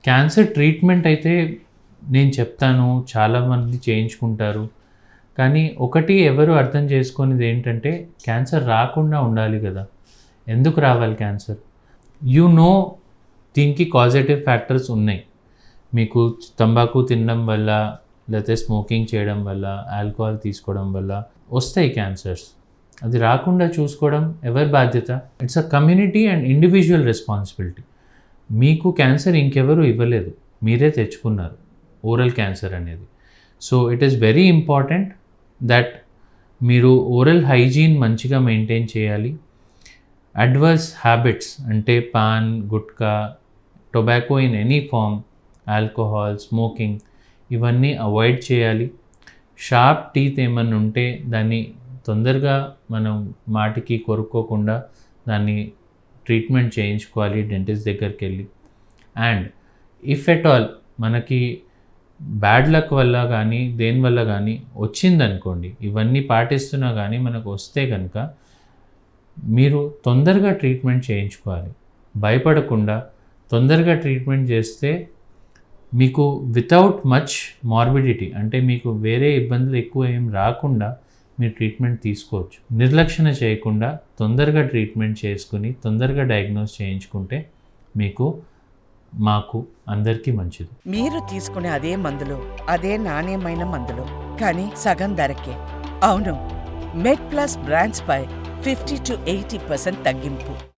Cancer treatment అయితే నేను చెప్తాను, చాలామంది చేయించుకుంటారు. కానీ ఒకటి ఎవరు అర్థం చేసుకునేది ఏంటంటే క్యాన్సర్ రాకుండా ఉండాలి కదా. ఎందుకు రావాలి క్యాన్సర్? దీనికి కాజేటివ్ ఫ్యాక్టర్స్ ఉన్నాయి. మీకు తంబాకు తినడం వల్ల, లేకపోతే స్మోకింగ్ చేయడం వల్ల, ఆల్కహాల్ తీసుకోవడం వల్ల వస్తాయి క్యాన్సర్స్. అది రాకుండా చూసుకోవడం ఎవరి బాధ్యత? It's a community and individual responsibility. మీకు క్యాన్సర్ ఇంకెవరు ఇవ్వలేదు, మీరే తెచ్చుకున్నారు ఓరల్ క్యాన్సర్ అనేది. So it is very important that మీరు ఓరల్ హైజీన్ మంచిగా మెయింటైన్ చేయాలి. అడ్వర్స్ హ్యాబిట్స్ అంటే paan, gutka, tobacco in any form, alcohol, smoking ఇవన్నీ అవాయిడ్ చేయాలి. షార్ప్ టీత్ ఏమన్నా ఉంటే దాన్ని తొందరగా మనం మాటికి కొరుక్కోకుండా దాన్ని ట్రీట్మెంట్ చేయించుకోవాలి డెంటిస్ట్ దగ్గరికి వెళ్ళి. అండ్ ఇఫ్ ఎట్ ఆల్ మనకి బ్యాడ్ లక్ వల్ల కానీ దేనివల్ల కానీ వచ్చిందనుకోండి, ఇవన్నీ పాటిస్తున్నా కానీ మనకు వస్తే కనుక మీరు తొందరగా ట్రీట్మెంట్ చేయించుకోవాలి. భయపడకుండా తొందరగా ట్రీట్మెంట్ చేస్తే మీకు వితౌట్ మచ్ మార్బిడిటీ, అంటే మీకు వేరే ఇబ్బందులు ఎక్కువ ఏం రాకుండా మీరు ట్రీట్మెంట్ తీసుకోవచ్చు. నిర్లక్షణ చేయకుండా తొందరగా ట్రీట్మెంట్ చేసుకుని తొందరగా డయాగ్నోస్ చేయించుకుంటే మీకు, మాకు, అందరికీ మంచిది. మీరు తీసుకునే అదే మందులు, అదే నాణ్యమైన మందులు, కానీ సగం ధరకే. అవును, మెడ్ ప్లస్ బ్రాండ్స్ పై 50 to 80% తగ్గింపు.